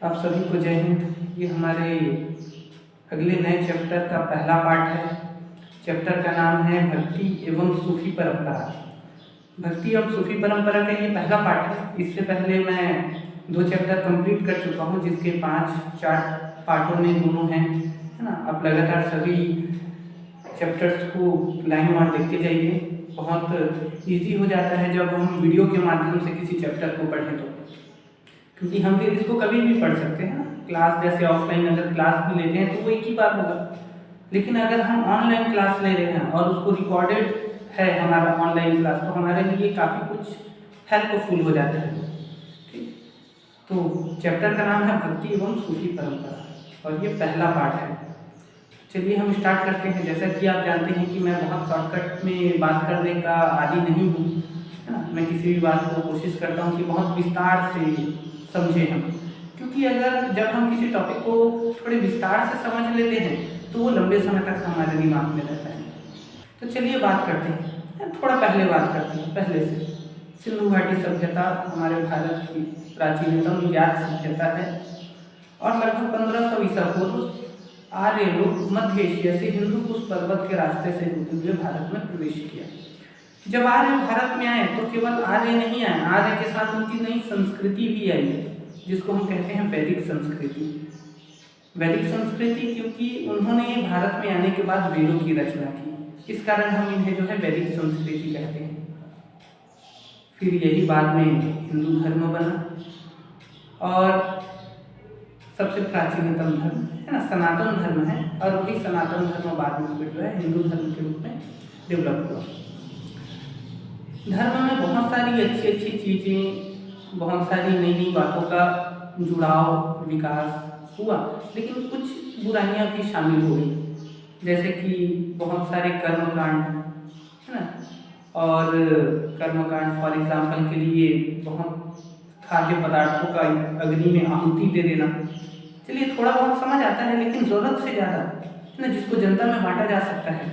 आप सभी को जय हिंद। ये हमारे अगले नए चैप्टर का पहला पार्ट है। चैप्टर का नाम है भक्ति एवं सूफी परंपरा। भक्ति एवं सूफी परंपरा का ये पहला पार्ट है। इससे पहले मैं 2 चैप्टर कंप्लीट कर चुका हूँ, जिसके 5-4 पार्टों में दोनों हैं, है ना। आप लगातार सभी चैप्टर्स को लाइन वार देखते जाइए। बहुत ईजी हो जाता है जब हम वीडियो के माध्यम से किसी चैप्टर को पढ़ें तो, क्योंकि हम फिर इसको कभी भी पढ़ सकते हैं ना। क्लास जैसे ऑफलाइन अगर क्लास भी लेते हैं तो वो एक ही बार होगा, लेकिन अगर हम ऑनलाइन क्लास ले रहे हैं और उसको रिकॉर्डेड है हमारा ऑनलाइन क्लास, तो हमारे लिए काफ़ी कुछ हेल्पफुल हो जाता है। ठीक, तो चैप्टर का नाम है भक्ति एवं सूफी परंपरा और ये पहला पार्ट है। चलिए हम स्टार्ट करते हैं। जैसा कि आप जानते हैं कि मैं बहुत शॉर्टकट में बात करने का आदी नहीं हूँ, है ना। मैं किसी भी बात को कोशिश करता हूँ कि बहुत विस्तार से समझें हम, क्योंकि अगर जब हम किसी टॉपिक को थोड़े विस्तार से समझ लेते हैं तो वो लंबे समय तक हमारे दिमाग में रहता है। तो चलिए बात करते हैं, थोड़ा पहले बात करते हैं, पहले से। सिंधु घाटी सभ्यता हमारे भारत की प्राचीनतम ज्ञात सभ्यता है और लगभग 1500 ईसा पूर्व आर्य लोग मध्य एशिया से हिंदू कुश पर्वत के रास्ते से होते हुए भारत में प्रवेश किया। जब आर्य भारत में आए तो केवल आर्य नहीं आए, आर्य के साथ उनकी नई संस्कृति भी आई, जिसको हम कहते हैं वैदिक संस्कृति। वैदिक संस्कृति क्योंकि उन्होंने भारत में आने के बाद वेदों की रचना की, इस कारण हम इन्हें जो है वैदिक संस्कृति कहते हैं। फिर यही बाद में हिंदू धर्म बना और सबसे प्राचीनतम धर्म, है ना, सनातन धर्म है। और वही सनातन धर्म बाद में फिर जो है हिंदू धर्म के रूप में डेवलप हुआ। धर्म में बहुत सारी अच्छी अच्छी चीज़ें, बहुत सारी नई नई बातों का जुड़ाव, विकास हुआ, लेकिन कुछ बुराइयां भी शामिल हो गई, जैसे कि बहुत सारे कर्मकांड, है ना। और कर्मकांड फॉर एग्जाम्पल के लिए बहुत खाद्य पदार्थों का अग्नि में आहुति दे देना। चलिए थोड़ा बहुत समझ आता है, लेकिन ज़रूरत से ज़्यादा, है ना, जिसको जनता में बांटा जा सकता है,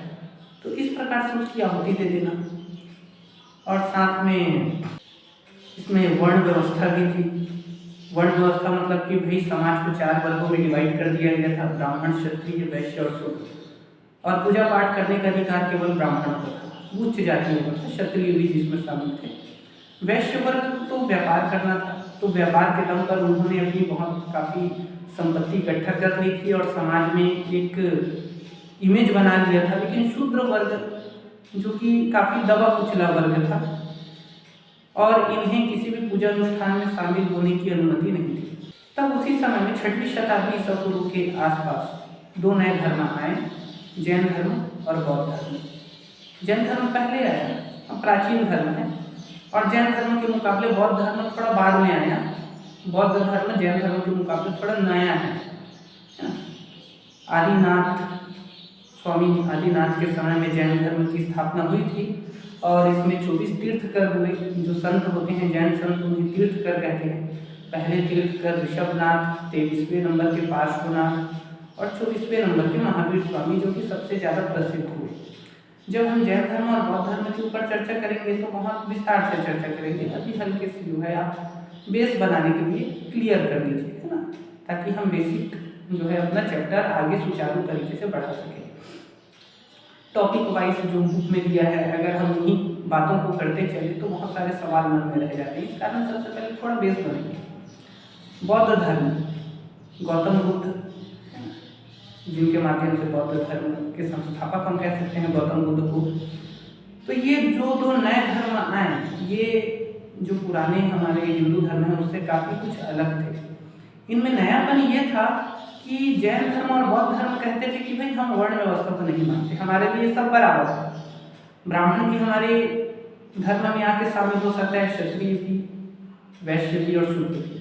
तो इस प्रकार से उसकी आहुति दे देना। और साथ में इसमें वर्ण व्यवस्था भी थी। वर्ण व्यवस्था मतलब कि भाई समाज को 4 वर्गों में डिवाइड कर दिया गया था, ब्राह्मण, क्षत्रिय, वैश्य और शूद्र। और पूजा पाठ करने का अधिकार केवल ब्राह्मण को था, उच्च जातियों को था, क्षत्रिय भी जिसमें शामिल थे। वैश्य वर्ग तो व्यापार करना था, तो व्यापार के दम पर उन्होंने अपनी बहुत काफ़ी संपत्ति इकट्ठा कर ली थी और समाज में एक इमेज बना लिया था। लेकिन शूद्र वर्ग जो कि काफ़ी दबा कुचला वर्ग था और इन्हें किसी भी पूजा अनुष्ठान में शामिल होने की अनुमति नहीं थी। तब उसी समय में 6वीं शताब्दी ईसा पूर्व के आसपास 2 नए धर्म आए, जैन धर्म और बौद्ध धर्म। जैन धर्म पहले आया, प्राचीन धर्म है, और जैन धर्म के मुकाबले बौद्ध धर्म थोड़ा बाद में आया। बौद्ध धर्म जैन धर्म के मुकाबले थोड़ा नया है ना। आदिनाथ, स्वामी आदिनाथ के समय में जैन धर्म की स्थापना हुई थी और इसमें 24 तीर्थकर हुए। जो संत होते हैं जैन संत, उन्हें तीर्थकर कहते हैं। पहले तीर्थकर ऋषभनाथ, 23वें नंबर के पार्श्वनाथ और 24वें नंबर के महावीर स्वामी, जो कि सबसे ज़्यादा प्रसिद्ध हुए। जब हम जैन धर्म और बौद्ध धर्म के ऊपर चर्चा करेंगे तो बहुत विस्तार से चर्चा करेंगे। अभी हल्के से जो है आप बेस बनाने के लिए क्लियर कर लीजिए, है ना, ताकि हम बेसिक जो है अपना चैप्टर आगे सुचारू तरीके से बढ़ा सकें। टॉपिक वाइज जो बुक में दिया है, अगर हम इन्हीं बातों को करते चले तो बहुत सारे सवाल मन में रह जाते हैं। इस कारण सबसे पहले थोड़ा बेस बनेंगे। बौद्ध धर्म, गौतम बुद्ध, जिनके माध्यम से बौद्ध धर्म के संस्थापक हम कह सकते हैं गौतम बुद्ध को। तो ये जो 2 नए धर्म आए, ये जो पुराने हमारे हिंदू धर्म है उससे काफ़ी कुछ अलग थे। इनमें नयापन ये था कि जैन धर्म और बौद्ध धर्म कहते थे कि भाई हम वर्ण व्यवस्था को नहीं मानते, हमारे लिए सब बराबर है। ब्राह्मण भी हमारे धर्म में आके शामिल हो सकता है, क्षत्रिय भी, वैश्य भी और शूद्र भी।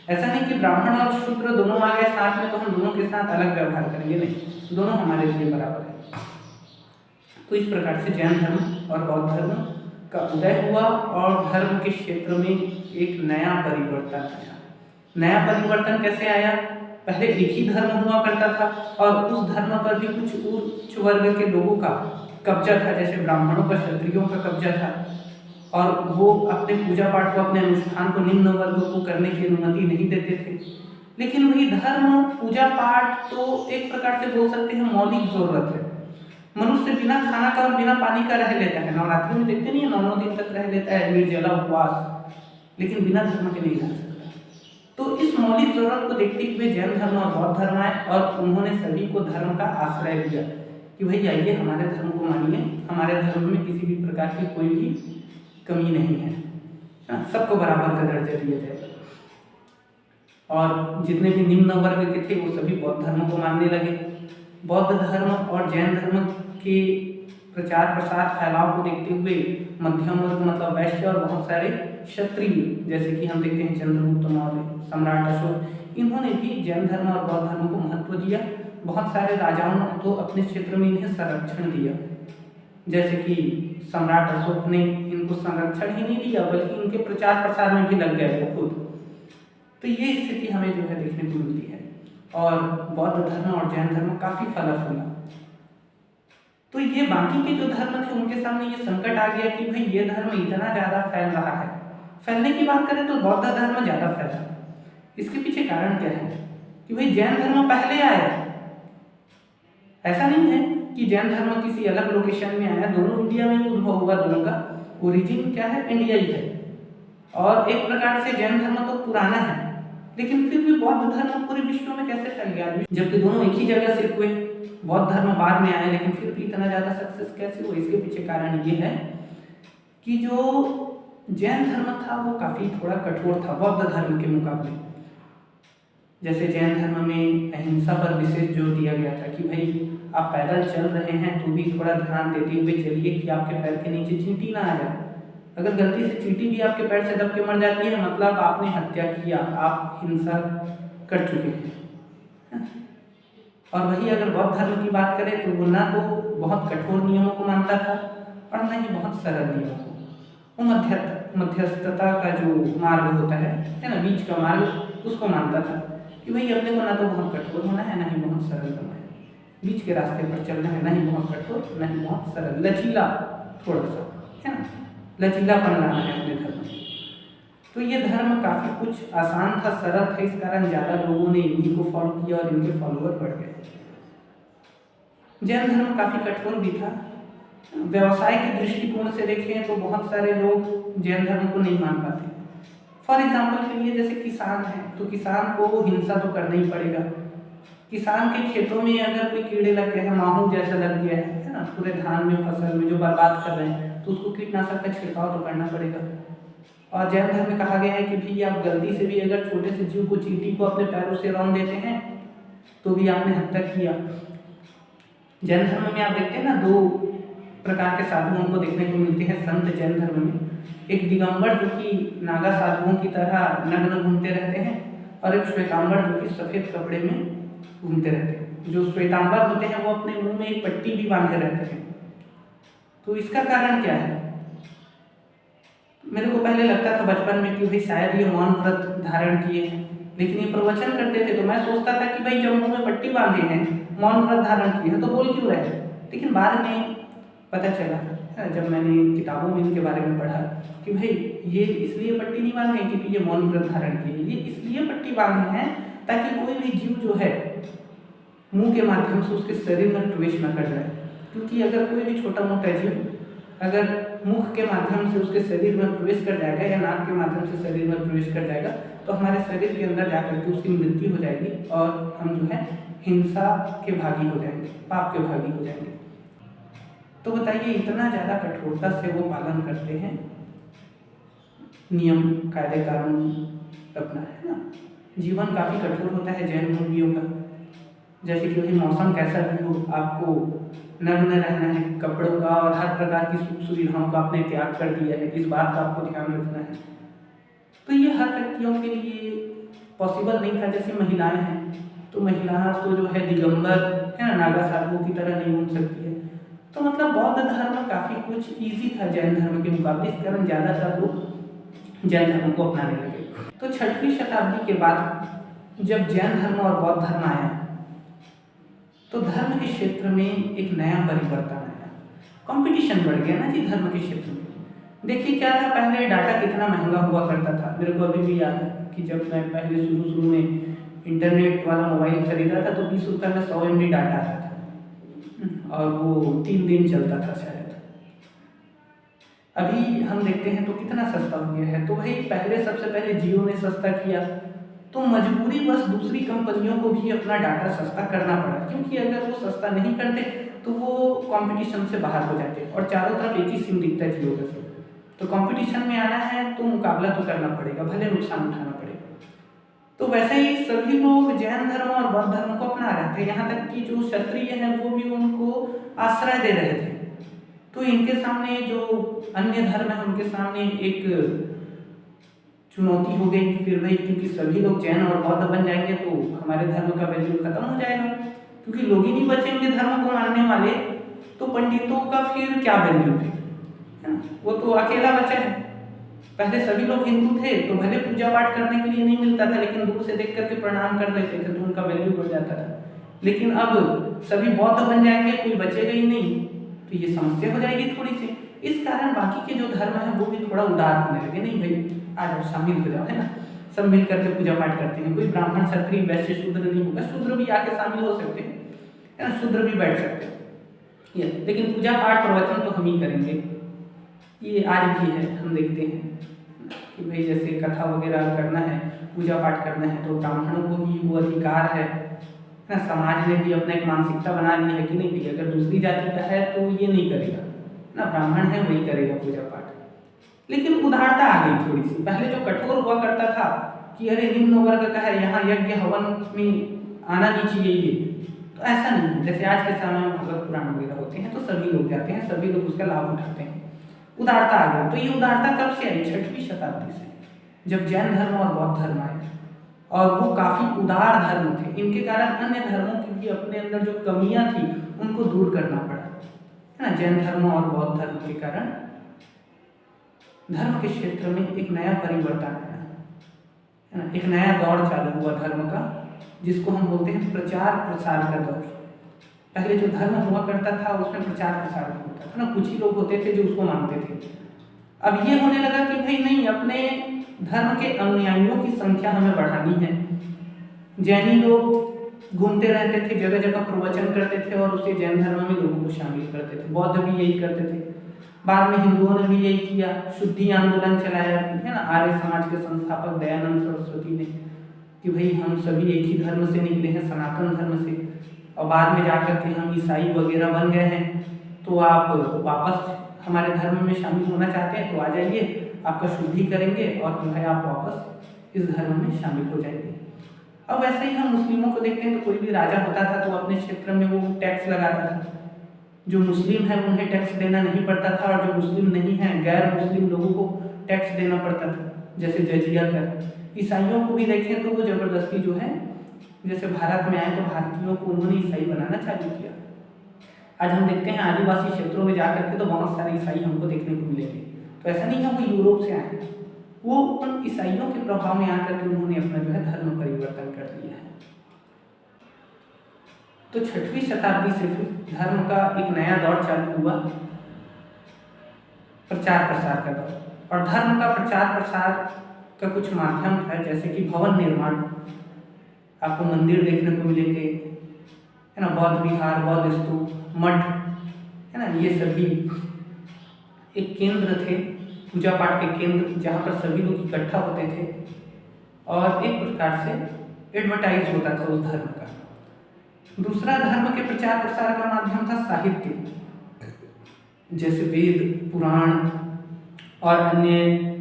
ऐसा नहीं कि ब्राह्मण और शूद्र दोनों आ गए साथ में तो हम दोनों के साथ अलग व्यवहार करेंगे, नहीं, दोनों हमारे लिए बराबर है। तो इस प्रकार से जैन धर्म और बौद्ध धर्म का उदय हुआ और धर्म के क्षेत्र में एक नया परिवर्तन आया। नया परिवर्तन कैसे आया? पहले एक ही धर्म हुआ करता था और उस धर्म पर भी कुछ उच्च वर्ग के लोगों का कब्जा था, जैसे ब्राह्मणों का, क्षत्रियों का कब्जा था, और वो अपने पूजा पाठ को, अपने अनुष्ठान को निम्न वर्ग को करने की अनुमति नहीं देते थे। लेकिन वही धर्म पूजा पाठ तो एक प्रकार से बोल सकते हैं मौलिक जरूरत है। मनुष्य बिना खाना का और बिना पानी का रह लेता है, नवरात्रि में देखते नहीं है 9 दिन तक रह लेता है निर्जला उपवास, लेकिन बिना धर्म के नहीं रह सकता। तो इस मौलिक जरूरत को देखते हुए जैन धर्म और बौद्ध धर्म आए और उन्होंने सभी को धर्म का आश्रय दिया कि भाई आइए हमारे धर्म को मानिए, हमारे धर्म में किसी भी प्रकार की कोई भी कमी नहीं है, सबको बराबर का दर्जा दिया जाएगा। और जितने भी निम्न वर्ग के थे वो सभी बौद्ध धर्म को मानने लगे। बौद्ध धर्म और जैन धर्म के प्रचार प्रसार फैलाव को देखते हुए मध्यम वर्ग मतलब वैश्य और बहुत सारे क्षत्रिय, जैसे कि हम देखते हैं चंद्रगुप्त मौर्य, सम्राट अशोक, इन्होंने भी जैन धर्म और बौद्ध धर्म को महत्व दिया। बहुत सारे राजाओं ने तो अपने क्षेत्र में इन्हें संरक्षण दिया, जैसे कि सम्राट अशोक ने इनको संरक्षण ही नहीं दिया बल्कि इनके प्रचार प्रसार में भी लग गए वो खुद। तो ये स्थिति हमें जो है देखने को मिलती है। और बौद्ध धर्म और जैन धर्म काफी फला फूला। तो ये बाकी के जो धर्म थे उनके सामने ये संकट आ गया कि भाई ये धर्म इतना ज्यादा फैल रहा है। फैलने की बात करें तो बौद्ध धर्म ज्यादा फैला। इसके पीछे कारण क्या है कि भाई जैन धर्म पहले आया, ऐसा नहीं है कि जैन धर्म किसी अलग लोकेशन में आया, दोनों इंडिया में उद्भव हुआ, दोनों का ओरिजिन क्या है, इंडिया ही है। और एक प्रकार से जैन धर्म तो पुराना है, लेकिन फिर भी बौद्ध धर्म पूरे विश्व में कैसे फैल गया, जबकि दोनों एक ही जगह से हुए। बौद्ध धर्म बाद में आए लेकिन फिर भी इतना ज्यादा सक्सेस कैसे हुआ, इसके पीछे कारण ये है कि जो जैन धर्म था वो काफी थोड़ा कठोर था बौद्ध धर्म के मुकाबले। जैसे जैन धर्म में अहिंसा पर विशेष जोर दिया गया था कि भाई आप पैदल चल रहे हैं तो भी थोड़ा ध्यान देते हुए चलिए कि आपके पैर के नीचे चींटी ना आ जाए। अगर गलती से चींटी भी आपके पैर से दब के मर जाती है मतलब आपने हत्या किया, आप हिंसा कर चुके हैं। और वही अगर बौद्ध धर्म की बात करें तो वो ना तो बहुत कठोर नियमों को मानता था और ना ही बहुत सरल नियमों को। वो मध्यस्थता का जो मार्ग होता है ना, बीच का मार्ग, उसको मानता था कि भाई अपने को ना तो बहुत कठोर होना है ना ही बहुत सरल होना है, बीच के रास्ते पर चलना है, ना ही बहुत कठोर ना ही बहुत सरल, लचीला थोड़ा सा, है ना, लचीलापन लाना है अपने धर्म में। तो ये धर्म काफी कुछ आसान था, सरल था, इस कारण ज्यादा लोगों ने इन्हीं को फॉलो किया और इनके फॉलोअर बढ़ गए। जैन धर्म काफी कठोर भी था। व्यवसाय के दृष्टिकोण से देखें तो बहुत सारे लोग जैन धर्म को नहीं मान पाते। फॉर एग्जाम्पल के लिए जैसे किसान है तो किसान को हिंसा तो करना ही पड़ेगा। किसान के खेतों में अगर कोई कीड़े लग गए हैं, माहू जैसा लग गया है ना, पूरे धान में फसल में जो बर्बाद कर रहे हैं, तो उसको कीटनाशक का छिड़काव तो करना पड़ेगा। और जैन धर्म में कहा गया है कि भी आप गलती से भी अगर छोटे से जीव को, चींटी को अपने पैरों से रौंद देते हैं तो भी आपने हत्या किया। जैन धर्म में आप देखते हैं ना, दो प्रकार के साधुओं को देखने को मिलते हैं संत जैन धर्म में। एक दिगंबर जो कि नागा साधुओं की तरह नग्न घूमते रहते हैं और एक श्वेतांबर जो कि सफेद कपड़े में घूमते रहते हैं। जो श्वेतांबर होते हैं वो अपने मुंह में एक पट्टी भी बांधे रहते हैं। तो इसका कारण क्या है? मेरे को पहले लगता था बचपन में कि भाई शायद ये मौन व्रत धारण किए हैं, लेकिन ये प्रवचन करते थे तो मैं सोचता था कि भाई जब मुंह में पट्टी बांधे हैं, मौन व्रत धारण किए हैं, तो बोल क्यों रहे? लेकिन बाद में पता चला जब मैंने किताबों में इनके बारे में पढ़ा कि भाई ये इसलिए पट्टी नहीं बांधे क्योंकि ये मौन व्रत धारण किए, ये इसलिए पट्टी बांधे हैं ताकि कोई भी जीव जो है मुंह के माध्यम से उसके शरीर में प्रवेश न कर जाए। क्योंकि अगर कोई भी छोटा मोटा जीव अगर मुख के माध्यम से उसके शरीर में प्रवेश कर जाएगा या नाक के माध्यम से शरीर में प्रवेश कर जाएगा तो हमारे शरीर के अंदर जाकर के उसकी मृत्यु हो जाएगी और हम जो है हिंसा के भागी हो जाएंगे, पाप के भागी हो जाएंगे। तो बताइए इतना ज़्यादा कठोरता से वो पालन करते हैं नियम कायदे कानून अपना, है ना। जीवन काफ़ी कठोर होता है जैन मुनियों का। जैसे कि मौसम कैसा भी हो, आपको नग्न रहना है, कपड़ों का और हर प्रकार की सुख सुविधाओं का आपने त्याग कर दिया है, इस बात का आपको ध्यान रखना है। तो ये हर व्यक्तियों के लिए पॉसिबल नहीं था। जैसे महिलाएं हैं तो महिला तो जो है दिगंबर है ना, नागा साधुओं की तरह नहीं घूम सकती है। तो मतलब बौद्ध धर्म काफ़ी कुछ ईजी था जैन धर्म के मुकाबले, इस कारण ज़्यादातर लोग जैन धर्म को अपनाने लगे। तो 6वीं शताब्दी के बाद जब जैन धर्म और बौद्ध धर्म आया तो धर्म के क्षेत्र में एक नया परिवर्तन आया, कंपटीशन बढ़ गया ना जी धर्म के क्षेत्र में। देखिए क्या था, पहले डाटा कितना महंगा हुआ करता था। मेरे को अभी भी याद है कि जब मैं पहले शुरू में इंटरनेट वाला मोबाइल खरीदा था तो 20 रुपये में 100 MB डाटा आता था और वो 3 दिन चलता था शायद। अभी हम देखते हैं तो कितना सस्ता हो गया है। तो भाई पहले सबसे पहले जियो ने सस्ता किया तो मजबूरी बस दूसरी कंपनियों को भी अपना डाटा सस्ता करना पड़ा, क्योंकि अगर वो सस्ता नहीं करते तो वो कंपटीशन से बाहर हो जाते और चारों तरफ एक ही सिम दिखता है जियो का सिम। तो कंपटीशन में आना है तो मुकाबला तो करना पड़ेगा, भले नुकसान उठाना पड़ेगा। तो वैसे ही सभी लोग जैन धर्म और बौद्ध धर्म को अपना रहे थे, यहाँ तक कि जो क्षत्रिय हैं वो भी उनको आश्रय दे रहे थे। तो इनके सामने जो अन्य धर्म है उनके सामने एक चुनौती हो गई। फिर भाई क्योंकि सभी लोग जैन और बौद्ध बन जाएंगे तो हमारे धर्म का वैल्यू खत्म हो जाएगा, क्योंकि लोग ही नहीं बचेंगे धर्म को मानने वाले, तो पंडितों का फिर क्या वैल्यू है ना, वो तो अकेला बचा है। पहले सभी लोग हिंदू थे तो भले पूजा पाठ करने के लिए नहीं मिलता था, लेकिन दूर से देख करके प्रणाम कर लेते थे तो उनका वैल्यू बढ़ जाता था। लेकिन अब सभी बौद्ध बन जाएंगे, कोई बचेगा ही नहीं, तो ये समस्या हो जाएगी थोड़ी सी। इस कारण बाकी के जो धर्म है वो भी थोड़ा उदार होने लगे, नहीं भाई आ जाओ शामिल हो जाओ, है ना, सब मिल करके पूजा पाठ करते हैं। कोई ब्राह्मण क्षत्रिय वैश्य शूद्र नहीं होगा, शूद्र भी आके शामिल हो सकते हैं, है ना, शूद्र भी बैठ सकते हैं, लेकिन पूजा पाठ प्रवचन तो हम ही करेंगे। ये आज भी है, हम देखते हैं कि भाई जैसे कथा वगैरह करना है, पूजा पाठ करना है तो ब्राह्मणों को ही वो अधिकार है ना। समाज ने भी अपना एक मानसिकता बना ली है कि नहीं भाई अगर दूसरी जाति का है तो ये नहीं करेगा ना, ब्राह्मण है वही करेगा पूजा पाठ। लेकिन उदारता आ गई थोड़ी सी। पहले जो कठोर हुआ करता था कि अरे निम्न वर्ग का है, यहाँ यज्ञ हवन में आना नहीं चाहिए, ये तो ऐसा नहीं है। जैसे आज के समय में भगवत पुराण वगैरह होते हैं तो सभी लोग जाते हैं, सभी लोग उसका लाभ उठाते हैं, उदारता आ गई। तो ये उदारता कब से आई? 6वीं शताब्दी से, जब जैन धर्म और बौद्ध धर्म आए और वो काफी उदार धर्म थे। इनके कारण अन्य धर्मों की भी अपने अंदर जो कमियां थी उनको दूर करना पड़ा, है ना। जैन धर्म और बौद्ध धर्म के कारण धर्म के क्षेत्र में एक नया परिवर्तन आया, है ना, एक नया दौर चालू हुआ धर्म का, जिसको हम बोलते हैं प्रचार प्रसार का दौर। पहले जो धर्म हुआ करता था उसमें प्रचार प्रसार नहीं होता था ना, कुछ ही लोग होते थे जो उसको मानते थे। अब ये होने लगा कि भाई नहीं, अपने धर्म के अनुयायियों की संख्या हमें बढ़ानी है। जैनी लोग घूमते रहते थे, जगह जगह प्रवचन करते थे और उसे जैन धर्म में लोगों को शामिल करते थे। बौद्ध भी यही करते थे। बाद में हिंदुओं ने भी यही किया, शुद्धि आंदोलन चलाया, है ना, आर्य समाज के संस्थापक दयानंद सरस्वती ने, कि भाई हम सभी एक ही धर्म से निकले हैं, सनातन धर्म से, और बाद में जाकर के हम ईसाई वगैरह बन गए हैं, तो आप वापस हमारे धर्म में शामिल होना चाहते हैं तो आ जाइए, आपका शुद्धि करेंगे और जो है आप वापस इस धर्म में शामिल हो जाएंगे। अब वैसे ही हम मुस्लिमों को देखते हैं तो कोई भी राजा होता था तो अपने क्षेत्र में वो टैक्स लगाता था। जो मुस्लिम है उन्हें टैक्स देना नहीं पड़ता था और जो मुस्लिम नहीं है गैर मुस्लिम लोगों को टैक्स देना पड़ता था, जैसे जजिया कर। ईसाइयों को भी देखें तो वो जबरदस्ती जो है, जैसे भारत में आए तो भारतीयों को उन्होंने ईसाई बनाना चालू किया। आज हम देखते हैं आदिवासी क्षेत्रों में जाकर के तो बहुत सारे ईसाई हमको देखने को मिलेंगे। तो ऐसा नहीं है वो यूरोप से आए, वो उन ईसाइयों के प्रभाव में आकर के उन्होंने अपना जो है धर्म परिवर्तन कर लिया है। तो 6वीं शताब्दी से फिर धर्म का एक नया दौर चालू हुआ, प्रचार प्रसार का दौर। और धर्म का प्रचार प्रसार का कुछ माध्यम था, जैसे कि भवन निर्माण, आपको मंदिर देखने को मिलेंगे, है ना, बौद्ध विहार, बौद्ध स्तूप, मठ, है ना, ये सभी एक केंद्र थे, पूजा पाठ के केंद्र, जहाँ पर सभी लोग इकट्ठा होते थे और एक प्रकार से एडवर्टाइज होता था उस धर्म का। दूसरा धर्म के प्रचार प्रसार का माध्यम था साहित्य, जैसे वेद, पुराण और अन्य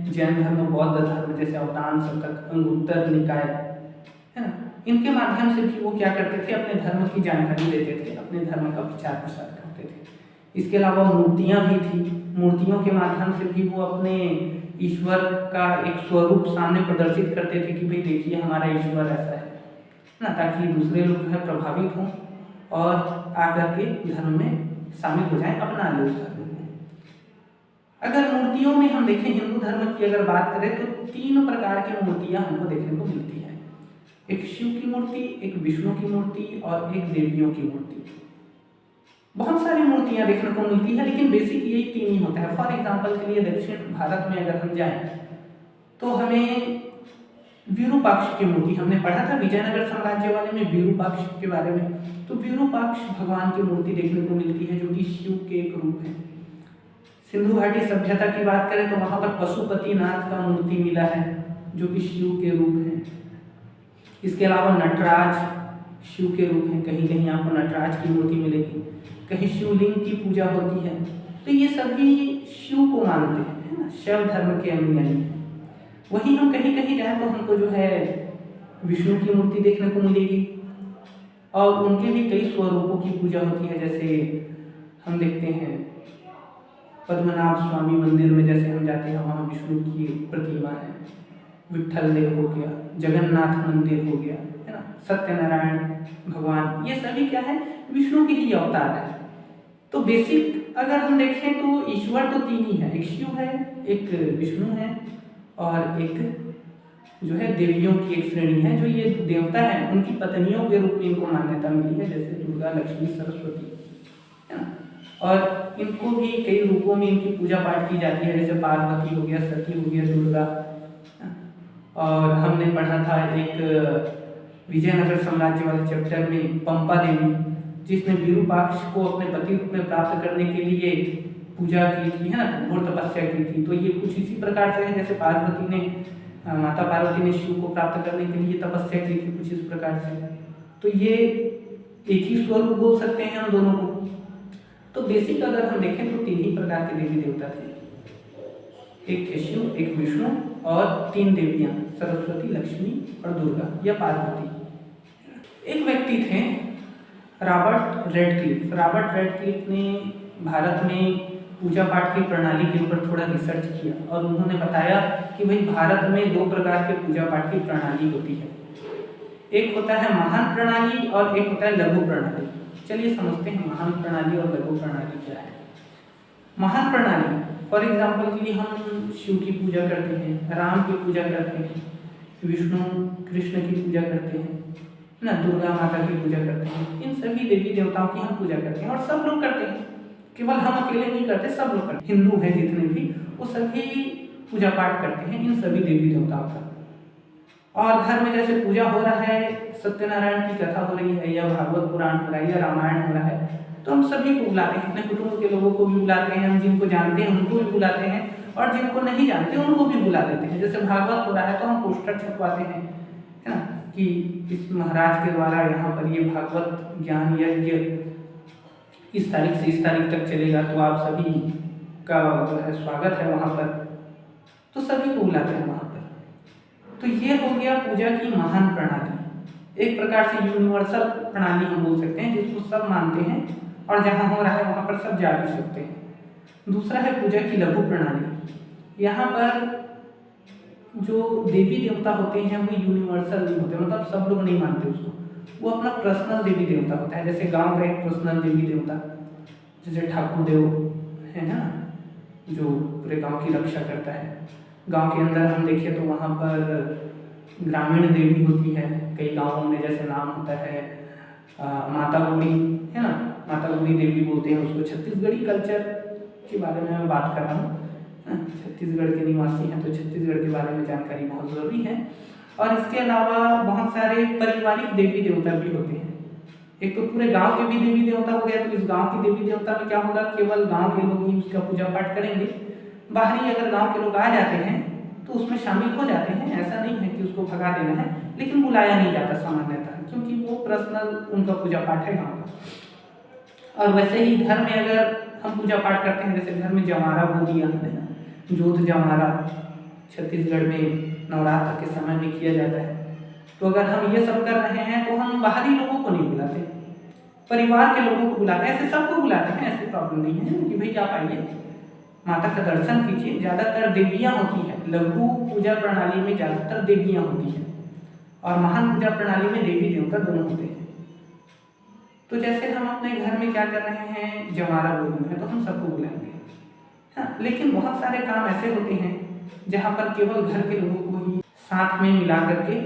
जैन धर्म, बौद्ध धर्म जैसे अवतान शतक, अंगुत्तर निकाय, है ना, इनके माध्यम से भी वो क्या करते थे, अपने धर्म की जानकारी देते थे, अपने धर्म का प्रचार प्रसार करते थे। इसके अलावा मूर्तियाँ भी थी, मूर्तियों के माध्यम से भी वो अपने ईश्वर का एक स्वरूप सामने प्रदर्शित करते थे कि भाई देखिए हमारा ईश्वर ऐसा है ना, ताकि दूसरे लोग जो है प्रभावित हों और आकर के धर्म में शामिल हो जाएं, अपना ले उस धर्म को। अगर मूर्तियों में हम देखें, हिंदू धर्म की अगर बात करें तो 3 प्रकार की मूर्तियां हमको देखने को मिलती हैं। एक शिव की मूर्ति, एक विष्णु की मूर्ति और एक देवियों की मूर्ति। बहुत सारी मूर्तियां देखने को मिलती है, लेकिन बेसिक यही 3 ही होता है। फॉर एग्जाम्पल के लिए दक्षिण भारत में अगर हम जाएं तो हमें विरूपाक्ष की मूर्ति हमने पढ़ा था विजयनगर साम्राज्य वाले में विरूपाक्ष के बारे में। तो विरूपाक्ष भगवान की मूर्ति देखने को मिलती है, जो कि शिव के एक रूप है। सिंधु घाटी सभ्यता की बात करें तो वहां पर पशुपतिनाथ का मूर्ति मिला है, जो कि शिव के रूप है। इसके अलावा नटराज शिव के रूप है, कहीं कहीं आपको नटराज की मूर्ति मिलेगी, कहीं शिवलिंग की पूजा होती है। तो ये सभी शिव को मानते हैं, है ना, शैव धर्म के अनुयायी हैं। वहीं हम कहीं कहीं जाए तो हमको जो है विष्णु की मूर्ति देखने को मिलेगी, और उनके भी कई स्वरूपों की पूजा होती है। जैसे हम देखते हैं पद्मनाभ स्वामी मंदिर में जैसे हम जाते हैं, वहाँ विष्णु की प्रतिमा है, विठल देव हो गया, जगन्नाथ मंदिर हो गया, है ना, सत्यनारायण भगवान, ये सभी क्या है, विष्णु के ही अवतार है। तो बेसिक अगर हम देखें तो ईश्वर तो तीन ही है, एक शिव है, एक विष्णु है, और एक जो है देवियों की एक श्रेणी है। जो ये देवता है उनकी पत्नियों के रूप में इनको मान्यता मिली है, जैसे दुर्गा, लक्ष्मी, सरस्वती, है ना। और इनको भी कई रूपों में इनकी पूजा पाठ की जाती है, जैसे पार्वती हो गया, सती हो गया, दुर्गा। और हमने पढ़ा था एक विजयनगर साम्राज्य वाले चैप्टर में पंपा देवी, जिसने विरूपाक्ष को अपने पति रूप में प्राप्त करने के लिए पूजा की थी, है ना, घोर तपस्या की थी। तो ये कुछ इसी प्रकार से है जैसे पार्वती ने माता पार्वती ने शिव को प्राप्त करने के लिए तपस्या की थी, कुछ इस प्रकार से। तो ये एक ही स्वरूप बोल सकते हैं हम दोनों को। तो बेसिक अगर हम देखें तो तीन ही प्रकार के देवी देवता थे, एक थे शिव, एक विष्णु, और तीन देवियां सरस्वती, लक्ष्मी और दुर्गा या पार्वती। एक व्यक्ति थे रॉबर्ट रेडक्लिफ। रॉबर्ट रेडक्लिफ ने भारत में पूजा पाठ की प्रणाली के ऊपर थोड़ा रिसर्च किया, और उन्होंने बताया कि भाई भारत में दो प्रकार के पूजा पाठ की प्रणाली होती है, एक होता है महान प्रणाली और एक होता है लघु प्रणाली। चलिए समझते हैं महान प्रणाली और लघु प्रणाली क्या है। महान प्रणाली फॉर एग्जाम्पल के लिए हम शिव की पूजा करते हैं, राम की पूजा करते हैं, विष्णु कृष्ण की पूजा करते हैं ना, दुर्गा माता की पूजा करते हैं। इन सभी देवी देवताओं की हम पूजा करते हैं, और सब लोग करते हैं, केवल हम अकेले नहीं करते, सब लोग करते हैं। हिंदू हैं जितने भी, वो सभी पूजा पाठ करते हैं इन सभी देवी देवताओं का। और घर में जैसे पूजा हो रहा है, सत्यनारायण की कथा हो रही है, या भागवत पुराण हो रहा है, या रामायण हो रहा है, तो हम सभी को बुलाते हैं, अपने कुटुंब के लोगों को भी बुलाते हैं, हम जिनको जानते हैं उनको भी बुलाते हैं, और जिनको नहीं जानते उनको भी बुला देते हैं। जैसे भागवत हो रहा है तो हम पोस्टर छपवाते हैं, है ना, कि इस महाराज के द्वारा यहाँ पर ये भागवत ज्ञान यज्ञ इस तारीख से इस तारीख तक चलेगा, तो आप सभी का जो है स्वागत है वहाँ पर। तो सभी को बुलाते हैं वहाँ पर। तो ये हो गया पूजा की महान प्रणाली, एक प्रकार से यूनिवर्सल प्रणाली हम बोल सकते हैं, जिसको सब मानते हैं और जहाँ हो रहा है वहाँ पर सब जा भी सकते हैं। दूसरा है पूजा की लघु प्रणाली। यहाँ पर जो देवी देवता होते हैं वो यूनिवर्सल नहीं होते, मतलब सब लोग नहीं मानते उसको, वो अपना पर्सनल देवी देवता होता है। जैसे गांव का एक पर्सनल देवी देवता, जैसे ठाकुर देव है ना, जो पूरे गांव की रक्षा करता है। गांव के अंदर हम देखें तो वहाँ पर ग्रामीण देवी होती है, कई गांवों में जैसे नाम होता है माता बूढ़ी, है ना, माता बूढ़ी देवी बोलते हैं उसको। छत्तीसगढ़ी कल्चर के बारे में मैं बात कर रहा हूँ, छत्तीसगढ़ के निवासी हैं तो छत्तीसगढ़ के बारे में जानकारी बहुत ज़रूरी है। और इसके अलावा बहुत सारे पारिवारिक देवी देवता भी होते हैं। एक तो पूरे गांव के भी देवी देवता हो गया, तो इस गांव के देवी देवता में क्या होगा, केवल गांव के लोग ही उसका पूजा पाठ करेंगे। बाहरी अगर गांव के लोग आ जाते हैं तो उसमें शामिल हो जाते हैं, ऐसा नहीं है कि उसको भगा देना है, लेकिन बुलाया नहीं जाता सामान्यतः, क्योंकि वो पर्सनल उनका पूजा पाठ है गाँव का। और वैसे ही घर में अगर हम पूजा पाठ करते हैं, जैसे घर में जमारा बोल दिया हमने ना, जोत जमारा छत्तीसगढ़ में नवरात्र के समय में किया जाता है। तो अगर हम ये सब कर रहे हैं तो हम बाहरी लोगों को नहीं बुलाते, परिवार के लोगों को बुलाते हैं। ऐसे सबको बुलाते हैं, ऐसी प्रॉब्लम नहीं है कि भाई आप आइए माता का दर्शन कीजिए। ज़्यादातर देवियाँ होती हैं, लघु पूजा प्रणाली में ज़्यादातर देवियाँ होती हैं, और महान पूजा प्रणाली में देवी देवता दोनों होते हैं। तो जैसे हम अपने घर में क्या कर रहे हैं, जमारा बोल रहे हैं, तो हम सबको बुलाएंगे, हाँ। लेकिन बहुत सारे काम ऐसे होते हैं जहाँ पर केवल घर के लोगों को ही साथ में मिला करके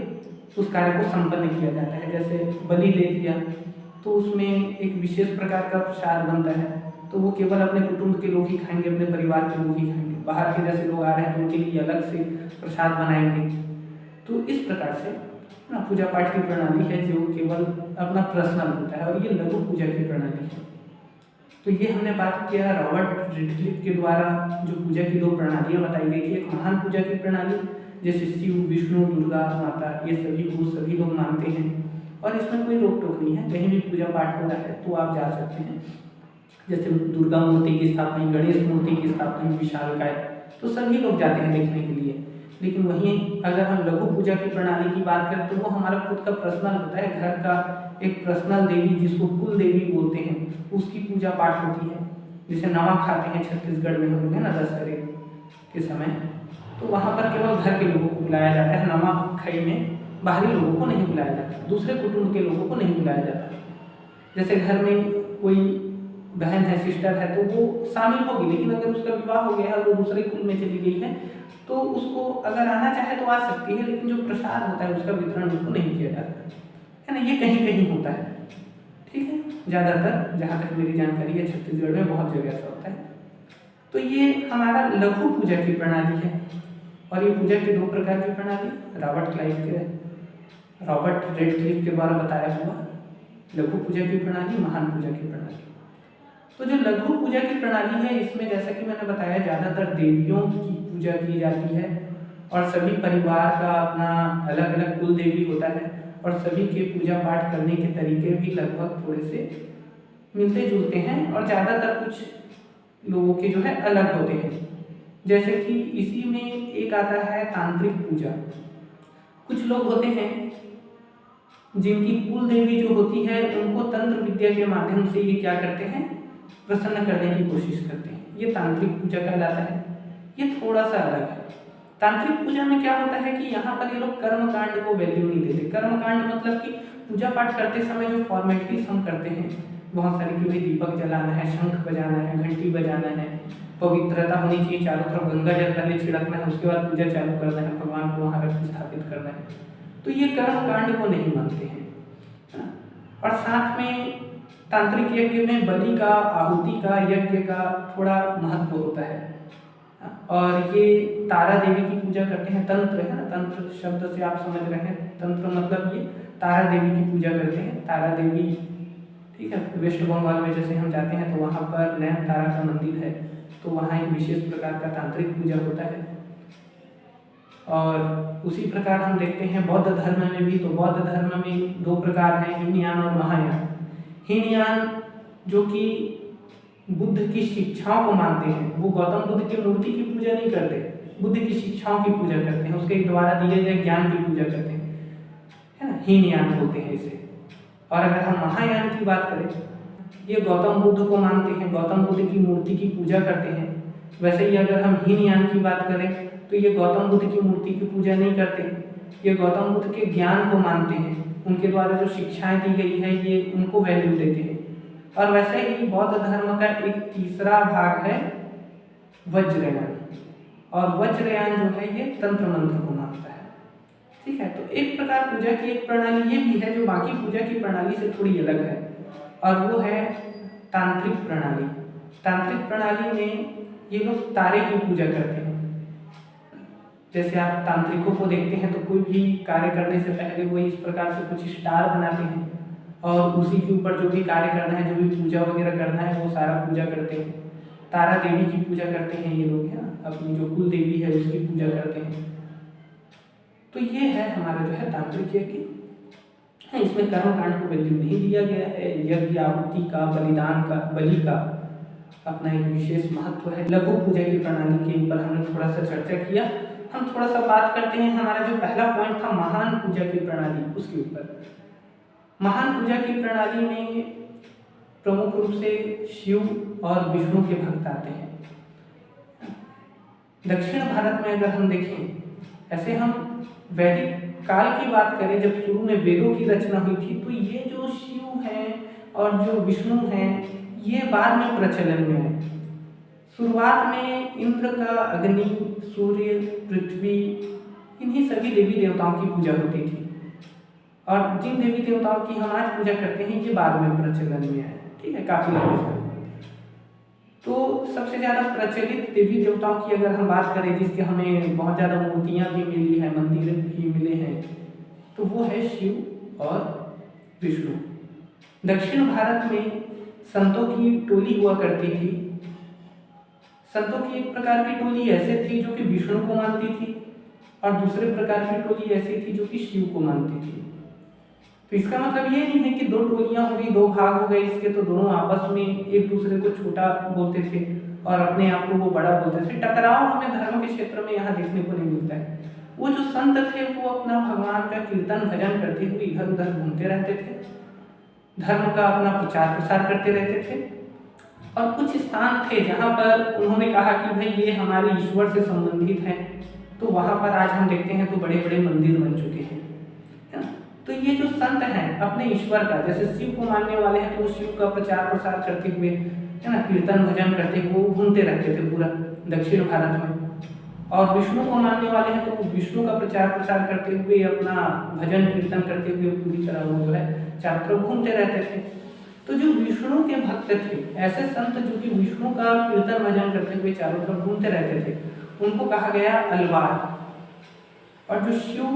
उस कार्य को संपन्न किया जाता है। जैसे बलि दे दिया तो उसमें एक विशेष प्रकार का प्रसाद बनता है, तो वो केवल अपने कुटुंब के लोग ही खाएंगे, अपने परिवार के लोग ही खाएंगे। बाहर के जैसे लोग आ रहे हैं तो उनके लिए अलग से प्रसाद बनाएंगे, तो इस प्रकार से ना पूजा पाठ की प्रणाली है जो केवल अपना पर्सनल होता है, और ये लघु पूजा की प्रणाली है। तो ये हमने बात किया रॉबर्ट रिडक्लिफ के द्वारा जो पूजा की दो प्रणालियाँ बताई गई थी, एक महान पूजा की प्रणाली जैसे शिव, विष्णु, दुर्गा माता, ये सभी लोग मानते हैं और इसमें कोई रोक टोक नहीं है, कहीं भी पूजा पाठ हो रहा है तो आप जा सकते हैं। जैसे दुर्गा मूर्ति की स्थापना, गणेश मूर्ति की स्थापना, विशालकाय, तो सभी लोग जाते हैं देखने के लिए। लेकिन वहीं अगर हम लघु पूजा की प्रणाली की बात करें तो वो हमारा खुद का पर्सनल होता है, घर का एक पर्सनल देवी जिसको कुल देवी बोलते हैं उसकी पूजा पाठ होती है। जैसे नमक खाते हैं छत्तीसगढ़ में हम लोग है ना दशहरे के समय, तो वहाँ पर केवल घर के लोगों को बुलाया जाता है, नमक खाई में बाहरी लोगों को नहीं बुलाया जाता, दूसरे कुटुंब के लोगों को नहीं बुलाया जाता। जैसे घर में कोई बहन है, सिस्टर है, तो वो शामिल होगी, लेकिन अगर उसका विवाह हो गया है और वो दूसरे कुल में चली गई है तो उसको अगर आना चाहे तो आ सकती है, लेकिन जो प्रसाद होता है उसका वितरण उसको नहीं किया जाता है ना। ये कहीं कहीं होता है, ठीक है, ज़्यादातर जहाँ तक मेरी जानकारी है छत्तीसगढ़ में बहुत जगह ऐसा होता है। तो ये हमारा लघु पूजा की प्रणाली है, और ये पूजा की दो प्रकार की प्रणाली रॉबर्ट रेडक्लिफ के द्वारा बताया हुआ लघु पूजा की प्रणाली, महान पूजा की प्रणाली। तो जो लघु पूजा की प्रणाली है इसमें जैसा कि मैंने बताया ज़्यादातर देवियों की पूजा की जाती है, और सभी परिवार का अपना अलग अलग कुल देवी होता है, और सभी के पूजा पाठ करने के तरीके भी लगभग थोड़े से मिलते जुलते हैं, और ज़्यादातर कुछ लोगों के जो है अलग होते हैं। जैसे कि इसी में एक आता है तांत्रिक पूजा। कुछ लोग होते हैं जिनकी कुल देवी जो होती है उनको तंत्र विद्या के माध्यम से ये क्या करते हैं, प्रसन्न करने की कोशिश करते हैं, ये तांत्रिक पूजा कहलाता है। ये थोड़ा सा अलग है। तांत्रिक पूजा में क्या होता है कि यहाँ पर ये लोग कर्म कांड को वैल्यू नहीं देते। कर्म कांड मतलब कि पूजा पाठ करते समय जो फॉर्मेलिटीज हम करते हैं बहुत सारी, कि भाई दीपक जलाना है, शंख बजाना है, घंटी बजाना है, पवित्रता होनी चाहिए, चारों तरफ गंगा जल पहले छिड़कना है, उसके बाद पूजा चालू करना है, भगवान को वहाँ रख स्थापित करना है, तो ये कर्म कांड को नहीं मानते हैं। और साथ में तांत्रिक यज्ञ में बलि का, आहुति का, यज्ञ का थोड़ा महत्व होता है। और ये तारा देवी की पूजा करते हैं, तंत्र है ना, तंत्र शब्द से आप समझ रहे हैं, तंत्र मतलब ये तारा देवी की पूजा करते हैं। तारा देवी, ठीक है, वेस्ट बंगाल में जैसे हम जाते हैं तो वहाँ पर नैन तारा का मंदिर है, तो वहाँ एक विशेष प्रकार का तांत्रिक पूजा होता है। और उसी प्रकार हम देखते हैं बौद्ध धर्म में भी, तो बौद्ध धर्म में दो प्रकार हैं, हीनयान और महायान। हीनयान जो कि बुद्ध की शिक्षाओं को मानते हैं, वो गौतम बुद्ध की मूर्ति की पूजा नहीं करते, बुद्ध की शिक्षाओं की पूजा करते हैं, उसके द्वारा दिए गए ज्ञान की पूजा करते हैं, है ना, हीनयान बोलते हैं इसे। और अगर हम महायान की बात करें, ये गौतम बुद्ध को मानते हैं, गौतम बुद्ध की मूर्ति की पूजा करते हैं। वैसे ही अगर हम हीनयान की बात करें तो ये गौतम बुद्ध की मूर्ति की पूजा नहीं करते, ये गौतम बुद्ध के ज्ञान को मानते हैं, उनके द्वारा जो शिक्षाएं दी गई है ये उनको वैल्यू देते हैं। और वैसे ही बौद्ध धर्म का एक तीसरा भाग है वज्रयान, और वज्रयान जो है ये तंत्र मंत्र को मानता है, ठीक है। तो एक प्रकार पूजा की एक प्रणाली ये भी है जो बाकी पूजा की प्रणाली से थोड़ी अलग है, और वो है तांत्रिक प्रणाली। तांत्रिक प्रणाली में ये लोग तारे की पूजा करते हैं। जैसे आप तांत्रिकों को देखते हैं तो कोई भी कार्य करने से पहले वो इस प्रकार से कुछ स्टार बनाते हैं, और उसी के ऊपर जो भी कार्य करना है, जो भी पूजा वगैरह करना है वो सारा पूजा करते हैं। तारा देवी की पूजा करते हैं ये लोग, है ना, अपनी जो कुल देवी है उसकी पूजा करते हैं। तो ये है हमारा जो है तांत्रिक यज्ञ, इसमें कर्म कांड को वैल्यू नहीं दिया गया है। यज्ञ, आहुति का, बलिदान का, बलि का अपना एक विशेष महत्व है। लघु पूजा की प्रणाली के ऊपर हमने थोड़ा सा चर्चा किया। हम थोड़ा सा बात करते हैं, हमारा जो पहला पॉइंट था महान पूजा की प्रणाली, उसके ऊपर। महान पूजा की प्रणाली में प्रमुख रूप से शिव और विष्णु के भक्त आते हैं। दक्षिण भारत में अगर हम देखें, ऐसे हम वैदिक काल की बात करें, जब शुरू में वेदों की रचना हुई थी, तो ये जो शिव हैं और जो विष्णु हैं ये बाद में प्रचलन में है। शुरुआत में इंद्र का, अग्नि, सूर्य, पृथ्वी, इन्हीं सभी देवी देवताओं की पूजा होती थी, और जिन देवी देवताओं की हम आज पूजा करते हैं ये बाद में प्रचलन में है, ठीक है, काफी लंबे समय। तो सबसे ज़्यादा प्रचलित देवी देवताओं की अगर हम बात करें, जिसके हमें बहुत ज़्यादा मूर्तियाँ भी मिली हैं, मंदिर भी मिले हैं, तो वो है शिव और विष्णु। दक्षिण भारत में संतों की टोली हुआ करती थी। संतों की एक प्रकार की टोली ऐसे थी जो कि विष्णु को मानती थी, और दूसरे प्रकार की टोली ऐसी थी जो कि शिव को मानती थी। तो इसका मतलब ये नहीं है कि दो टोलियां हो गई, दो भाग हो गए इसके, तो दोनों आपस में एक दूसरे को छोटा बोलते थे और अपने आप को वो बड़ा बोलते थे। टकराव हमें धर्म के क्षेत्र में यहाँ देखने को नहीं मिलता है। वो जो संत थे वो अपना भगवान का कीर्तन भजन करते हुए इधर उधर घूमते रहते थे, धर्म का अपना प्रचार प्रसार करते रहते थे। और कुछ स्थान थे जहाँ पर उन्होंने कहा कि भाई ये हमारे ईश्वर से संबंधित है, तो वहाँ पर आज हम देखते हैं तो बड़े बड़े मंदिर बन चुके हैं, है ना। तो ये जो संत हैं अपने ईश्वर का, जैसे शिव को मानने वाले हैं तो वो शिव का प्रचार प्रसार करते हुए, है ना, कीर्तन भजन करते हुए घूमते रहते थे पूरा दक्षिण भारत में। और विष्णु को मानने वाले हैं तो वो विष्णु का प्रचार प्रसार करते हुए अपना भजन कीर्तन करते हुए पूरी तरह वो जो है चारों तरफ घूमते रहते थे। तो जो विष्णु के भक्त थे, ऐसे संत जो कि विष्णु का कीर्तन भजन करते हुए चारों तरफ घूमते रहते थे, उनको कहा गया अलवार। और जो शिव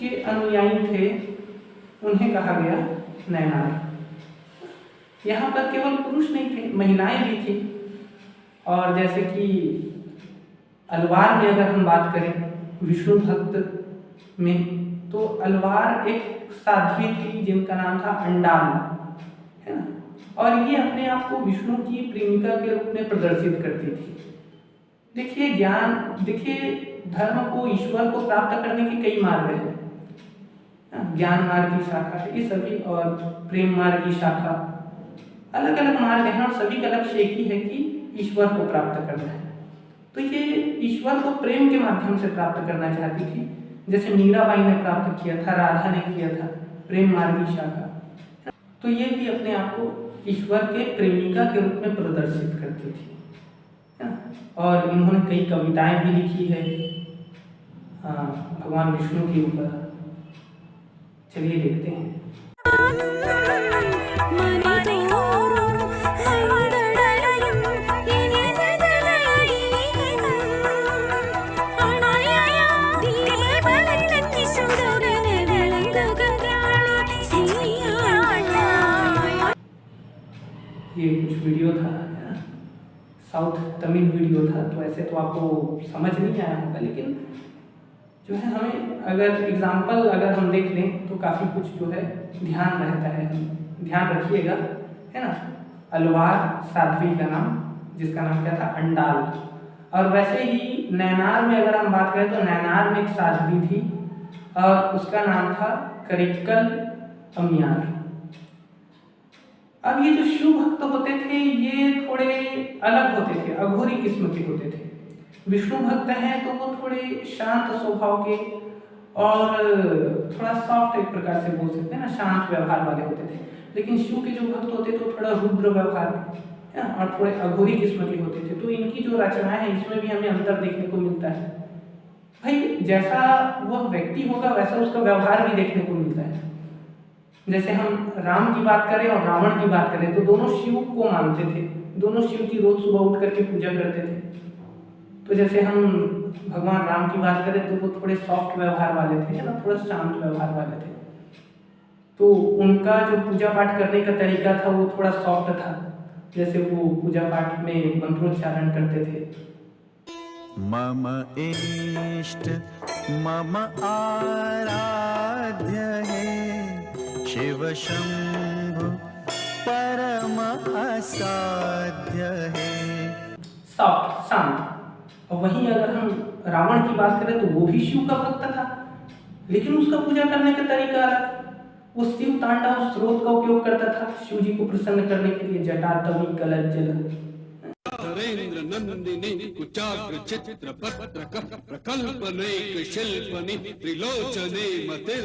के अनुयायी थे उन्हें कहा गया नैनार। यहाँ पर केवल पुरुष नहीं थे, महिलाएं भी थी। और जैसे कि अलवार में अगर हम बात करें विष्णु भक्त में, तो अलवार एक साध्वी थी जिनका नाम था अंडाल, है ना। और ये अपने आप को विष्णु की प्रेमिका के रूप में प्रदर्शित करती थी। देखिए धर्म को, ईश्वर को प्राप्त करने के कई मार्ग हैं। ज्ञान मार्ग की शाखा है ये सभी, और प्रेम मार्ग की शाखा, अलग अलग मार्ग हैं और सभी का लक्ष्य एक ही है कि ईश्वर को प्राप्त करना है। तो ये ईश्वर को प्रेम के माध्यम से प्राप्त करना चाहती थी, जैसे मीराबाई ने प्राप्त किया था, राधा ने किया था, प्रेम मार्ग की शाखा। तो ये भी अपने आप को ईश्वर के प्रेमिका के रूप में प्रदर्शित करती थी, है ना। और इन्होंने कई कविताएं भी लिखी है भगवान विष्णु के ऊपर। चलिए देखते हैं। ये कुछ वीडियो था, है ना, साउथ तमिल वीडियो था, तो ऐसे तो आपको समझ नहीं आया होगा, लेकिन जो है हमें अगर एग्जाम्पल अगर हम देख लें तो काफ़ी कुछ जो है ध्यान रहता है, ध्यान रखिएगा, है ना। अलवार साध्वी का नाम, जिसका नाम क्या था, अंडाल। और वैसे ही नैनार में अगर हम बात करें तो नैनार में एक साध्वी थी और उसका नाम था करिक्कल अम्मियार। अब ये जो शिव भक्त होते थे ये थोड़े अलग होते थे, अघोरी किस्म के होते थे। विष्णु भक्त हैं तो वो थोड़े शांत स्वभाव के और थोड़ा सॉफ्ट एक प्रकार से बोल सकते हैं ना, शांत व्यवहार वाले होते थे। लेकिन शिव के जो भक्त होते तो थोड़ा रुद्र व्यवहार है और थोड़े अघोरी किस्म के होते थे। तो इनकी जो रचनाएं हैं इसमें भी हमें अंतर देखने को मिलता है। भाई जैसा वह व्यक्ति होगा वैसा उसका व्यवहार भी देखने को मिलता है। जैसे हम राम की बात करें और रावण की बात करें तो दोनों शिव को मानते थे, दोनों शिव की रोज सुबह उठ करके पूजा करते थे। तो जैसे हम भगवान राम की बात करें तो वो थोड़े सॉफ्ट व्यवहार वाले थे, है ना, थोड़ा शांत व्यवहार वाले थे। तो उनका जो पूजा पाठ करने का तरीका था वो थोड़ा सॉफ्ट था, जैसे वो पूजा पाठ में मंत्रोच्चारण करते थे। मम इष्ट मम आराध्य है शिव शंभु परम असाध्य है। सॉफ्ट, शांत। और वहीं अगर हम रावण की बात करें तो वो भी शिव का भक्त था, लेकिन उसका पूजा करने का तरीका अलग। वो शिव तांडव स्रोत का उपयोग करता था शिव जी को प्रसन्न करने के लिए। जटा तवी कलश जल धरेन्द्र नंदिनी कुचाग्र चित्र पत्र प्रकल्पने शिल्पनि त्रिलोचने मते।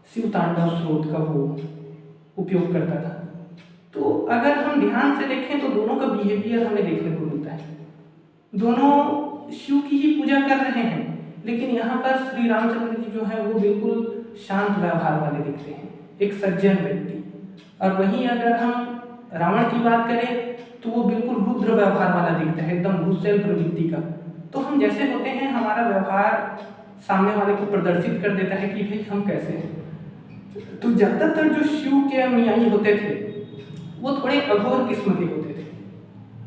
शिव तांडव स्रोत का वो उपयोग करता था। तो अगर हम ध्यान से देखें तो दोनों का बिहेवियर हमें देखने को मिलता है। दोनों शिव की ही पूजा कर रहे हैं, लेकिन यहाँ पर श्री रामचंद्र जी जो है वो बिल्कुल शांत व्यवहार वाले दिखते हैं, एक सज्जन व्यक्ति। और वहीं अगर हम रावण की बात करें तो वो बिल्कुल रुद्र व्यवहार वाला दिखता है, एकदम गुस्सैल प्रवृत्ति का। तो हम जैसे होते हैं, हमारा व्यवहार सामने वाले को प्रदर्शित कर देता है कि भाई हम कैसे हैं। तो ज़्यादातर जो शिव के अनुयायी होते थे वो थोड़े अघोर किस्म के होते थे,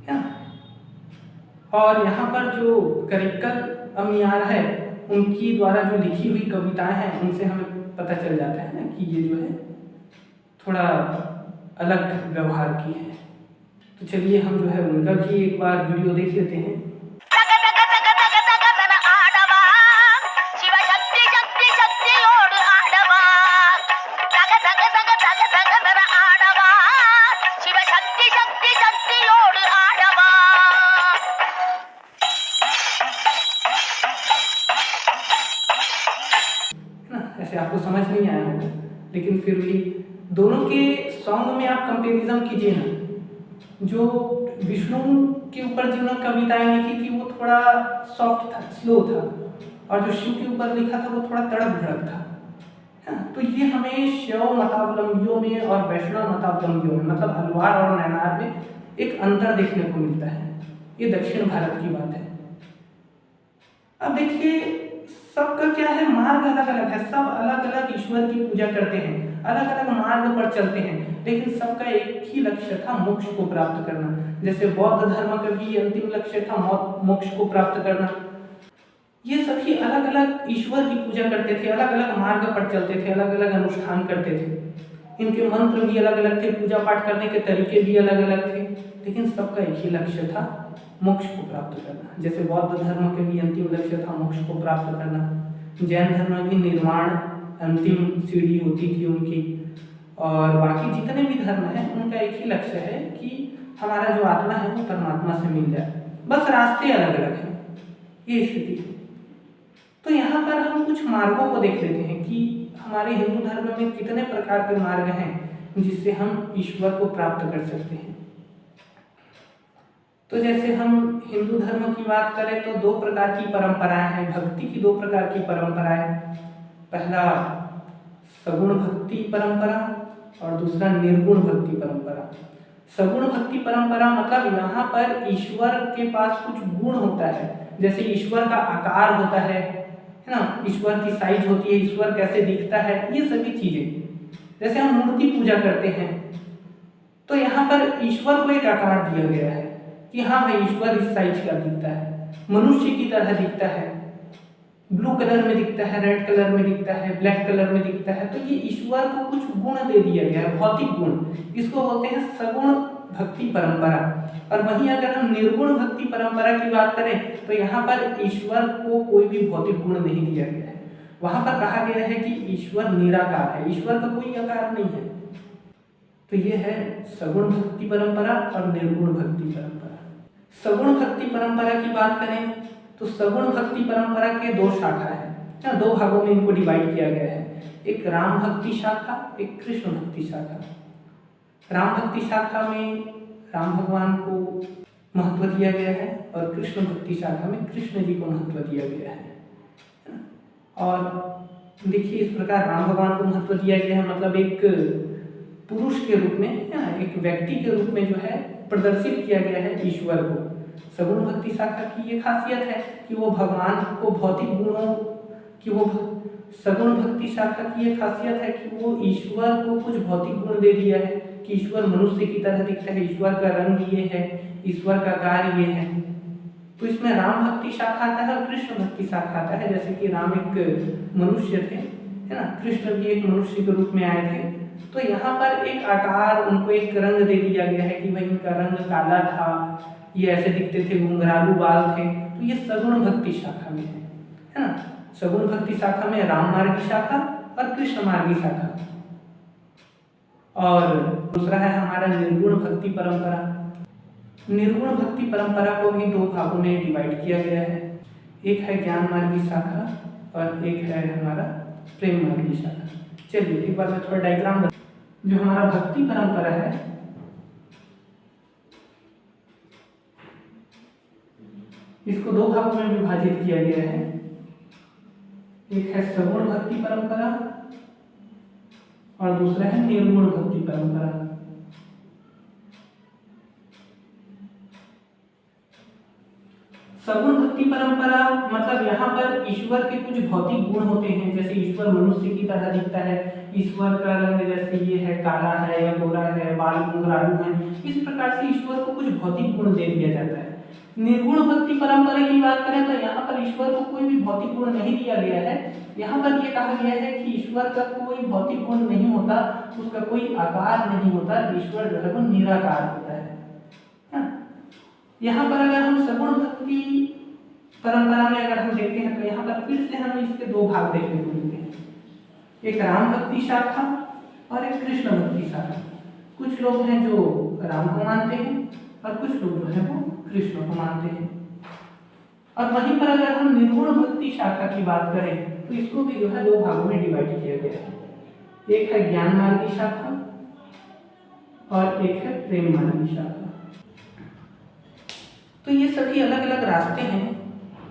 है ना। और यहाँ पर जो करिक्कल अमियार है उनकी द्वारा जो लिखी हुई कविताएं हैं उनसे हमें पता चल जाता है ना कि ये जो है थोड़ा अलग व्यवहार की है। तो चलिए हम जो है उनका भी एक बार वीडियो देख लेते हैं। ऐसे आपको समझ नहीं आया होगा, लेकिन फिर भी दोनों के सॉन्ग में आप कंपैरिजन कीजिए ना। जो विष्णु के ऊपर जिन्होंने कविताएं लिखी थी वो थोड़ा सॉफ्ट था, स्लो था, और जो शिव के ऊपर लिखा था वो थोड़ा तड़क भड़क था, है ना। तो ये हमें शैव मतावलंबियों में और वैष्णव मतावलंबियों में, मतलब अलवार और नैनार में एक अंतर देखने को मिलता है। ये दक्षिण भारत की बात है। अब देखिए सबका क्या है, मार्ग अलग अलग है, सब अलग अलग ईश्वर की पूजा करते हैं, अलग अलग मार्ग पर चलते हैं, लेकिन सबका एक ही लक्ष्य था, मोक्ष को प्राप्त करना। जैसे बौद्ध धर्म का भी अंतिम लक्ष्य था मोक्ष को प्राप्त करना। ये सभी अलग अलग ईश्वर की पूजा करते थे, अलग अलग मार्ग पर चलते थे, अलग अलग अनुष्ठान करते थे। इनके मंत्र भी अलग अलग थे, पूजा पाठ करने के तरीके भी अलग अलग थे, लेकिन सबका एक ही लक्ष्य था, मोक्ष को प्राप्त करना। जैसे बौद्ध धर्म के भी अंतिम लक्ष्य था मोक्ष को प्राप्त करना, जैन धर्म में भी निर्वाण अंतिम सीढ़ी होती थी उनकी, और बाकी जितने भी धर्म हैं उनका एक ही लक्ष्य है कि हमारा जो आत्मा है वो परमात्मा से मिल जाए, बस रास्ते अलग अलग हैं, ये स्थिति है। तो यहाँ पर हम कुछ मार्गों को देख लेते हैं कि हमारे हिंदू धर्म में कितने प्रकार के मार्ग हैं जिससे हम ईश्वर को प्राप्त कर सकते हैं। तो जैसे हम हिंदू धर्म की बात करें तो दो प्रकार की परंपराएं हैं, भक्ति की दो प्रकार की परंपराएं। पहला सगुण भक्ति परंपरा और दूसरा निर्गुण भक्ति परंपरा। सगुण भक्ति परंपरा मतलब यहाँ पर ईश्वर के पास कुछ गुण होता है, जैसे ईश्वर का आकार होता है ना, ईश्वर की साइज होती है, ईश्वर कैसे दिखता है, ये सभी चीजें। जैसे हम मूर्ति पूजा करते हैं तो यहाँ पर ईश्वर को एक आकार दिया गया है कि हाँ भाई ईश्वर इस साइज का दिखता है, मनुष्य की तरह दिखता है, ब्लू कलर में दिखता है, रेड कलर में दिखता है, ब्लैक कलर में दिखता है। तो ये ईश्वर को कुछ गुण दे दिया गया है, भौतिक गुण, इसको बोलते हैं सगुण भक्ति परंपरा। और वहीं अगर हम निर्गुण भक्ति परंपरा की बात करें तो यहाँ पर ईश्वर को कोई भी भौतिक गुण नहीं दिया गया है। वहां पर कहा गया है कि ईश्वर निराकार है, ईश्वर का कोई आकार नहीं है। तो ये है सगुण भक्ति परंपरा और निर्गुण भक्ति परंपरा। सगुण भक्ति परंपरा की बात करें तो सगुण भक्ति परंपरा के दो शाखा है, दो भागों में इनको डिवाइड किया गया है, एक राम भक्ति शाखा, एक कृष्ण भक्ति शाखा। राम भक्ति शाखा में राम भगवान को महत्व दिया गया है और कृष्ण भक्ति शाखा में कृष्ण जी को महत्व दिया गया है। और देखिए इस प्रकार राम भगवान को महत्व दिया गया है, मतलब एक पुरुष के रूप में, एक व्यक्ति के रूप में जो है प्रदर्शित किया गया है ईश्वर को। सगुण भक्ति शाखा की ये खासियत है कि वो भगवान को भौतिक गुणों की, वो सगुण भक्ति शाखा की ये खासियत है कि वो ईश्वर को कुछ भौतिक गुण दे दिया है कि ईश्वर मनुष्य की तरह दिखता है, ईश्वर का रंग ये है, ईश्वर का कार्य ये है। तो इसमें राम भक्ति शाखा आता है और कृष्ण भक्ति शाखा आता है। जैसे कि राम एक मनुष्य थे, है ना, कृष्ण भी एक मनुष्य के रूप में आए थे। तो यहाँ पर एक आकार, उनको एक रंग दे दिया गया है कि भाई इनका रंग काला था, ये ऐसे दिखते थे, घुंघरालू बाल थे। तो ये सगुण भक्ति शाखा में है ना। सगुण भक्ति शाखा में राम मार्गी शाखा और कृष्ण मार्गी शाखा। और दूसरा है हमारा निर्गुण भक्ति परंपरा। निर्गुण भक्ति परंपरा को भी दो भागों में डिवाइड किया गया है, एक है ज्ञान मार्गी शाखा और एक है हमारा प्रेम मार्गी शाखा। चलिए एक बार मैं थोड़ा डायग्राम बता। जो हमारा भक्ति परंपरा है इसको दो भागों में विभाजित किया गया है। एक है सगुण भक्ति परंपरा और दूसरा है निर्गुण भक्ति परंपरा। सगुण भक्ति परंपरा मतलब यहाँ पर ईश्वर के कुछ भौतिक गुण होते हैं, जैसे ईश्वर मनुष्य की तरह दिखता है, ईश्वर का रंग जैसे ये है काला है या गोरा है, बाल घुंघरालू है, इस प्रकार से ईश्वर को कुछ भौतिक गुण दे दिया जाता है। निर्गुण भक्ति परंपरा की बात करें तो यहाँ पर ईश्वर को कोई भी भौतिक गुण नहीं दिया गया है। यहाँ पर ये कहा गया है कि ईश्वर का कोई भौतिक गुण नहीं होता, उसका कोई आकार नहीं होता, ईश्वर जो है वो निराकार होता है। यहाँ पर अगर हम सगुण भक्ति परंपरा में अगर हम देखते हैं तो यहाँ पर फिर से हमें इसके दो भाग देखने को मिलते हैं, एक राम भक्ति शाखा और एक कृष्ण भक्ति शाखा। कुछ लोग हैं जो राम को मानते हैं और कुछ लोग जो है वो कृष्ण को मानते हैं। और वहीं पर अगर हम निर्गुण भक्ति शाखा की बात करें तो इसको भी जो है दो भागों में डिवाइड किया गया है, एक है ज्ञान मार्गी शाखा और एक है प्रेम मार्गी शाखा। तो ये सभी अलग अलग रास्ते हैं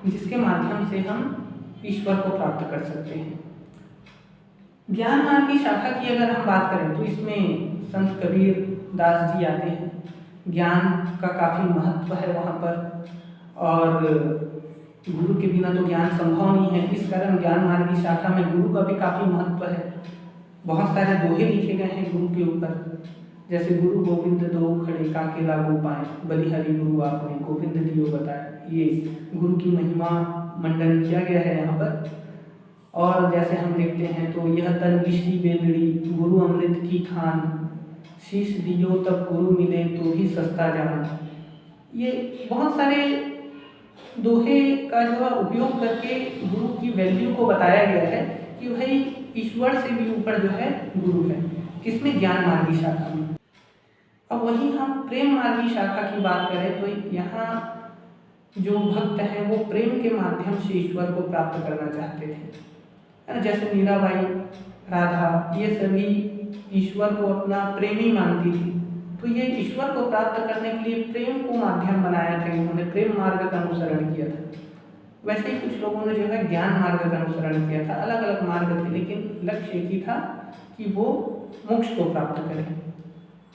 जिसके माध्यम से हम ईश्वर को प्राप्त कर सकते हैं। ज्ञान मार्ग की शाखा की अगर हम बात करें तो इसमें संत कबीर दास जी आते हैं। ज्ञान का काफ़ी महत्व है वहाँ पर, और गुरु के बिना तो ज्ञान संभव नहीं है, इस कारण ज्ञान मार्ग की शाखा में गुरु का भी काफ़ी महत्व है। बहुत सारे दोहे लिखे गए हैं गुरु के ऊपर, जैसे गुरु गोविंद दो खड़े काके लागू पाए, बलिहारी गुरु आपने गोविंद दियो बताए। ये गुरु की महिमा मंडन किया गया है यहाँ पर। और जैसे हम देखते हैं तो यह तन विष्णु बेलड़ी गुरु अमृत की खान, शीश दियो तब गुरु मिले तो ही सस्ता जान। ये बहुत सारे दोहे का जो है उपयोग करके गुरु की वैल्यू को बताया गया है कि भाई ईश्वर से भी ऊपर जो है गुरु है, किसमें ज्ञान मार्गी शाखा में। अब वहीं हम प्रेम मार्गी शाखा की बात करें तो यहाँ जो भक्त हैं वो प्रेम के माध्यम से ईश्वर को प्राप्त करना चाहते थे। जैसे मीराबाई, राधा, ये सभी ईश्वर को अपना प्रेमी मानती थी, तो ये ईश्वर को प्राप्त करने के लिए प्रेम को माध्यम बनाया था, इन्होंने प्रेम मार्ग का अनुसरण किया था। वैसे ही कुछ लोगों ने जो है ज्ञान मार्ग का अनुसरण किया था। अलग अलग मार्ग थे लेकिन लक्ष्य एक ही था कि वो मोक्ष को प्राप्त करें।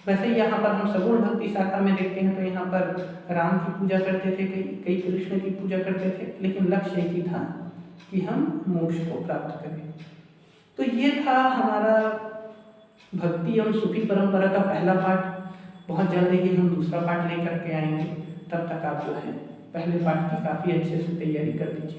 वैसे ही यहाँ पर हम सगुण भक्ति शाखा में देखते हैं तो यहाँ पर राम की पूजा करते थे, कई कृष्ण की पूजा करते थे, लेकिन लक्ष्य एक ही था कि हम मोक्ष को प्राप्त करें। तो ये था हमारा भक्ति एवं सूफी परंपरा का पहला पार्ट। बहुत जल्द ही हम दूसरा पार्ट लेकर के आएंगे, तब तक आप जो है पहले पार्ट की काफ़ी अच्छे से तैयारी कर लीजिए।